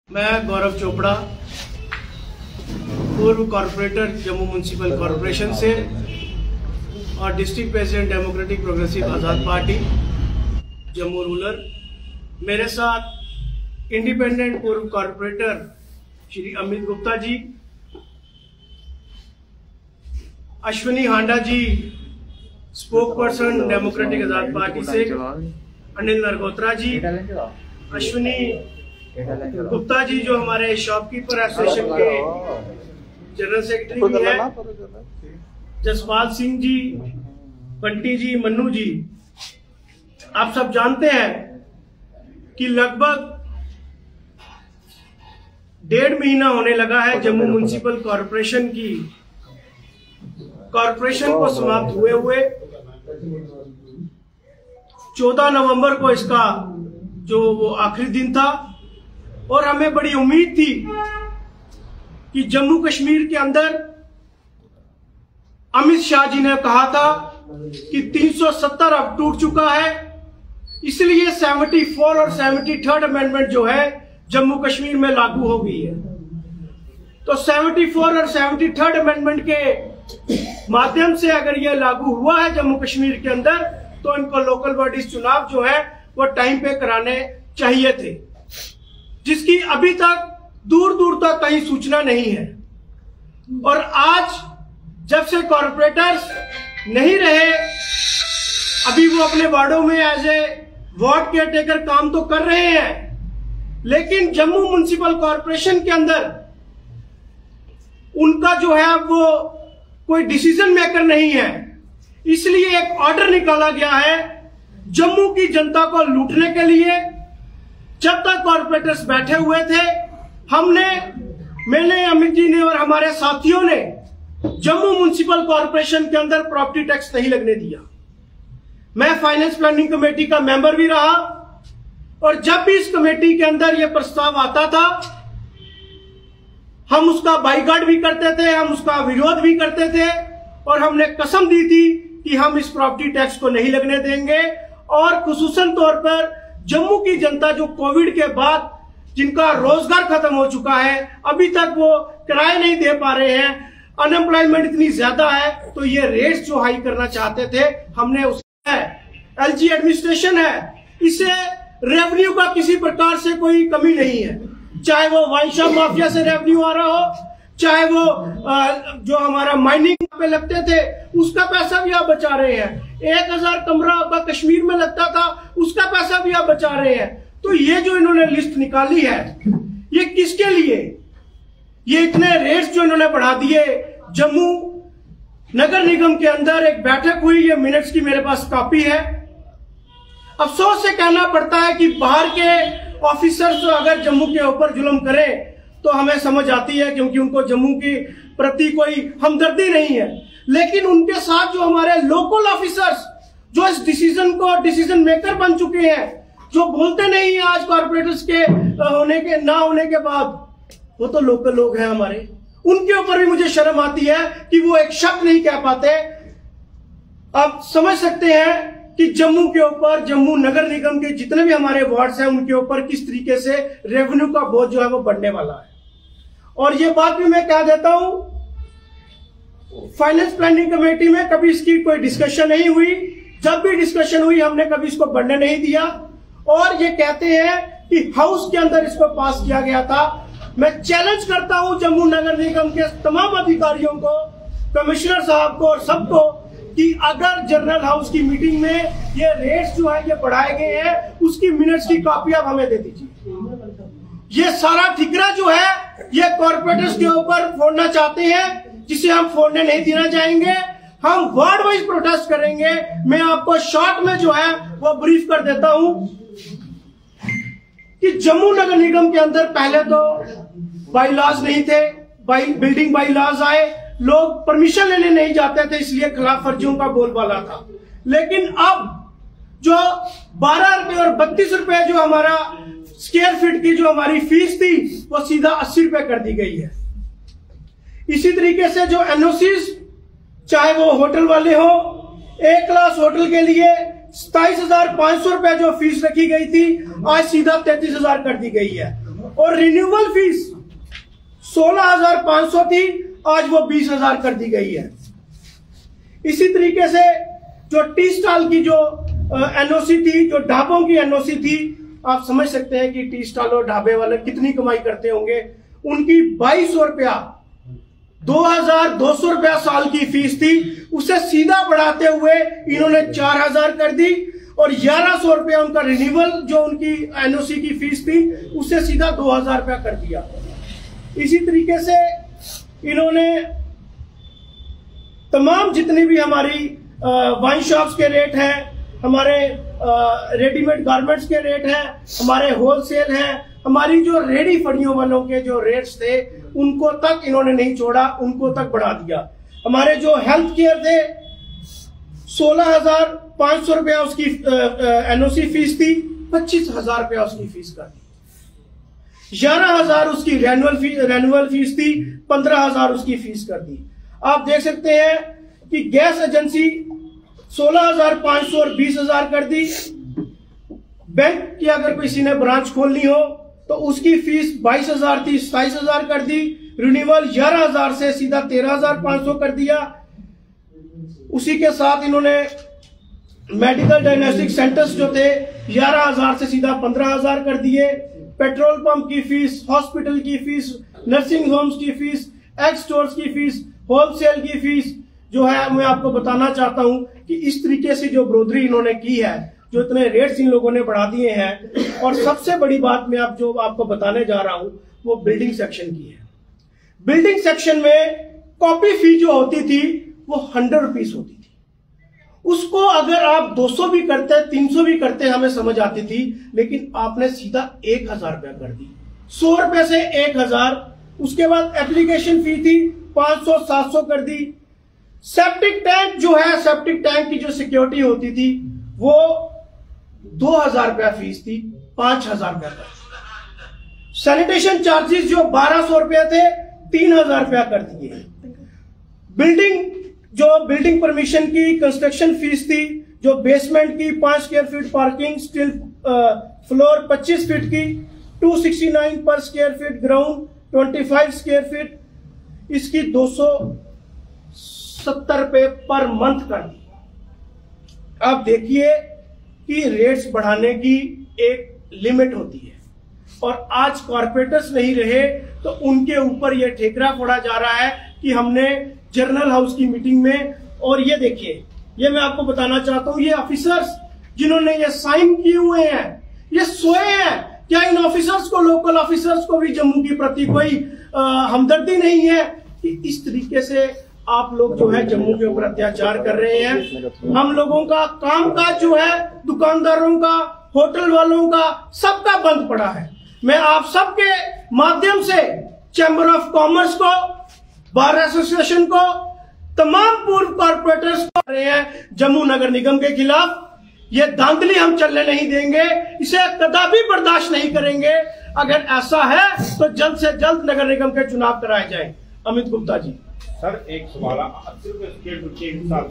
मैं गौरव चोपड़ा, पूर्व corporator Jammu municipal corporation से और डिस्ट्रिक्ट प्रेसिडेंट डेमोक्रेटिक प्रोग्रेसिव आज़ाद पार्टी जम्मू रूरल। मेरे साथ इंडिपेंडेंट पूर्व कॉरपोरेटर श्री अमित गुप्ता जी, अश्विनी हांडा जी स्पोक पर्सन डेमोक्रेटिक आज़ाद पार्टी से, अनिल नरगोत्रा जी, अश्विनी गुप्ता जी जो हमारे शॉपकीपर एसोसिएशन के जनरल सेक्रेटरी भी हैं, जसपाल सिंह जी, बंटी जी, मन्नू जी। आप सब जानते हैं कि लगभग 1.5 महीना होने लगा है जम्मू म्यूनसिपल कॉरपोरेशन की कॉरपोरेशन को समाप्त हुए 14 नवंबर को इसका जो वो आखिरी दिन था और हमें बड़ी उम्मीद थी कि जम्मू कश्मीर के अंदर अमित शाह जी ने कहा था कि 370 अब टूट चुका है, इसलिए 74 और 73rd अमेंडमेंट जो है जम्मू कश्मीर में लागू हो गई है। तो 74 और 73rd अमेंडमेंट के माध्यम से अगर यह लागू हुआ है जम्मू कश्मीर के अंदर, तो इनको लोकल बॉडीज चुनाव जो है वो टाइम पे कराने चाहिए थे, जिसकी अभी तक दूर दूर तक कहीं सूचना नहीं है। और आज जब से कॉरपोरेटर्स नहीं रहे, अभी वो अपने वार्डों में as a ward caretaker काम तो कर रहे हैं, लेकिन जम्मू म्युनिसिपल कॉरपोरेशन के अंदर उनका जो है वो कोई डिसीजन मेकर नहीं है। इसलिए एक ऑर्डर निकाला गया है जम्मू की जनता को लूटने के लिए। जब तक कॉरपोरेटर्स बैठे हुए थे, मैंने अमित जी ने और हमारे साथियों ने जम्मू म्युनिसिपल कॉरपोरेशन के अंदर प्रॉपर्टी टैक्स नहीं लगने दिया। मैं फाइनेंस प्लानिंग कमेटी का मेंबर भी रहा और जब भी इस कमेटी के अंदर यह प्रस्ताव आता था, हम उसका बाइकआउट भी करते थे, हम उसका विरोध भी करते थे और हमने कसम दी थी कि हम इस प्रॉपर्टी टैक्स को नहीं लगने देंगे। और खुसूसन तौर पर जम्मू की जनता जो कोविड के बाद जिनका रोजगार खत्म हो चुका है, अभी तक वो किराए नहीं दे पा रहे हैं, अनएम्प्लॉयमेंट इतनी ज्यादा है, तो ये रेट्स जो हाई करना चाहते थे हमने उसका एलजी एडमिनिस्ट्रेशन है, इसे रेवेन्यू का किसी प्रकार से कोई कमी नहीं है। चाहे वो वाइन शॉप माफिया से रेवेन्यू आ रहा हो, चाहे वो जो हमारा माइनिंग पे लगते थे उसका पैसा भी आप बचा रहे हैं, 1000 कमरा आपका कश्मीर में लगता था उसका पैसा भी आप बचा रहे हैं। तो ये जो इन्होंने लिस्ट निकाली है ये किसके लिए? ये इतने रेट्स जो इन्होंने बढ़ा दिए। जम्मू नगर निगम के अंदर एक बैठक हुई, ये मिनट्स की मेरे पास कॉपी है। अफसोस से कहना पड़ता है कि बाहर के ऑफिसर्स अगर जम्मू के ऊपर जुल्म करें तो हमें समझ आती है, क्योंकि उनको जम्मू के प्रति कोई हमदर्दी नहीं है। लेकिन उनके साथ जो हमारे लोकल ऑफिसर्स जो इस डिसीजन को डिसीजन मेकर बन चुके हैं, जो बोलते नहीं है आज कॉर्पोरेटर्स के होने के ना होने के बाद, वो तो लोकल लोग हैं हमारे। उनके ऊपर भी मुझे शर्म आती है कि वो एक शब्द नहीं कह पाते। आप समझ सकते हैं कि जम्मू के ऊपर, जम्मू नगर निगम के जितने भी हमारे वार्ड्स हैं उनके ऊपर किस तरीके से रेवेन्यू का बोझ जो है वो बढ़ने वाला है। और ये बात भी मैं कह देता हूं, फाइनेंस प्लानिंग कमेटी में कभी इसकी कोई डिस्कशन नहीं हुई। जब भी डिस्कशन हुई हमने कभी इसको बढ़ने नहीं दिया। और ये कहते हैं कि हाउस के अंदर इसको पास किया गया था। मैं चैलेंज करता हूं जम्मू नगर निगम के तमाम अधिकारियों को, कमिश्नर साहब को और सबको, कि अगर जनरल हाउस की मीटिंग में ये रेट्स जो है ये बढ़ाए गए हैं, उसकी मिनट्स की कॉपी आप हमें दे दीजिए। ये सारा ठिकरा जो है ये कॉर्पोरेटर्स के ऊपर फोड़ना चाहते हैं, जिसे हम फोड़ने नहीं देना चाहेंगे। हम वार्ड वाइज प्रोटेस्ट करेंगे। मैं आपको शॉर्ट में जो है वो ब्रीफ कर देता हूं कि जम्मू नगर निगम के अंदर पहले तो बाई लॉज नहीं थे, बिल्डिंग बाई लॉज आए, लोग परमिशन लेने नहीं जाते थे, इसलिए खिलाफ वर्जियों का बोलबाला था। लेकिन अब जो 12 रुपए और 32 रुपए जो हमारा स्क्वायर फीट की जो हमारी फीस थी वो सीधा 80 रुपए कर दी गई है। इसी तरीके से जो एनओसीज, चाहे वो होटल वाले हो, एक क्लास होटल के लिए 27,500 रुपए जो फीस रखी गई थी आज सीधा 33,000 कर दी गई है। और रिन्यूअल फीस 16,500 थी, आज वो 20,000 कर दी गई है। इसी तरीके से जो टी स्टॉल की जो एनओसी थी, जो ढाबों की एनओसी थी, आप समझ सकते हैं कि टी स्टॉल और ढाबे वाले कितनी कमाई करते होंगे। उनकी 2200 रुपया, 2,200 रुपया साल की फीस थी, उसे सीधा बढ़ाते हुए इन्होंने 4,000 कर दी और 1,100 रुपया उनका रिन्यूअल जो उनकी एनओसी की फीस थी उसे सीधा 2,000 रुपया कर दिया। इसी तरीके से इन्होंने तमाम जितनी भी हमारी वाइन शॉप्स के रेट हैं, हमारे रेडीमेड गारमेंट्स के रेट हैं, हमारे होलसेल हैं, हमारी जो रेडी फड़ियों वालों के जो रेट्स थे उनको तक इन्होंने नहीं छोड़ा, उनको तक बढ़ा दिया। हमारे जो हेल्थ केयर थे 16,500 रुपया उसकी एनओसी फीस थी, 25,000 रुपया उसकी फीस कर दी। 11,000 उसकी रेन्युअल फीस थी, 15,000 उसकी फीस कर दी। आप देख सकते हैं कि गैस एजेंसी 16,500 और 20,000 कर दी। बैंक की अगर किसी ने ब्रांच खोलनी हो तो उसकी फीस 22,000 थी, 27,000 कर दी। रिन्यूअल 11,000 से सीधा 13,500 कर दिया। उसी के साथ इन्होंने मेडिकल डायग्नोस्टिक सेंटर्स जो थे 11,000 से सीधा 15,000 कर दिए। पेट्रोल पंप की फीस, हॉस्पिटल की फीस, नर्सिंग होम्स की फीस, एक्स स्टोर्स की फीस, होलसेल की फीस जो है, मैं आपको बताना चाहता हूं कि इस तरीके से जो ब्रोदरी इन्होंने की है, जो इतने रेट्स इन लोगों ने बढ़ा दिए हैं। और सबसे बड़ी बात मैं जो आपको बताने जा रहा हूं वो बिल्डिंग सेक्शन की है। बिल्डिंग सेक्शन में कॉपी फी जो होती थी वो 100 रुपीज होती थी। उसको अगर आप 200 भी करते, 300 भी करते, हमें समझ आती थी, लेकिन आपने सीधा 1,000 रुपया कर दी। 100 रुपए से 1,000। उसके बाद एप्लीकेशन फी थी 500, 700 कर दी। सेप्टिक टैंक जो है, सेप्टिक टैंक की जो सिक्योरिटी होती थी वो 2,000 रुपया फीस थी, 5,000 रुपया कर दिया। सैनिटेशन चार्जेस जो 1,200 रुपया थे, 3,000 रुपया कर दिए। बिल्डिंग परमिशन की कंस्ट्रक्शन फीस थी, जो बेसमेंट की 5 square feet parking, steel floor 25 feet की, 269 पर square feet, ground 25 square feet, इसकी 270 रुपए पर मंथ कर दी। आप देखिए कि रेट्स बढ़ाने की एक लिमिट होती है, और आज कॉर्पोरेटर्स नहीं रहे तो उनके ऊपर यह ठेकरा फोड़ा जा रहा है कि हमने जर्नल हाउस की मीटिंग में, और ये देखिए, ये मैं आपको बताना चाहता हूं, ये ऑफिसर्स जिन्होंने ये साइन किए हुए हैं ये सोए हैं। क्या इन ऑफिसर्स को, लोकल ऑफिसर्स को भी जम्मू के प्रति कोई हमदर्दी नहीं है कि इस तरीके से आप लोग जो है जम्मू के ऊपर अत्याचार कर रहे हैं? हम लोगों का कामकाज जो है, दुकानदारों का, होटल वालों का, सबका बंद पड़ा है। मैं आप सबके माध्यम से चैम्बर ऑफ कॉमर्स को, बार एसोसिएशन को, तमाम पूर्व कॉर्पोरेटर्स को रहे हैं जम्मू नगर निगम के खिलाफ। ये धांधली हम चलने नहीं देंगे, इसे कदापि बर्दाश्त नहीं करेंगे। अगर ऐसा है तो जल्द से जल्द नगर निगम के चुनाव कराए जाएं। अमित गुप्ता जी। सर, एक सवाल, 80 रुपए स्क्वायर फीट के हिसाब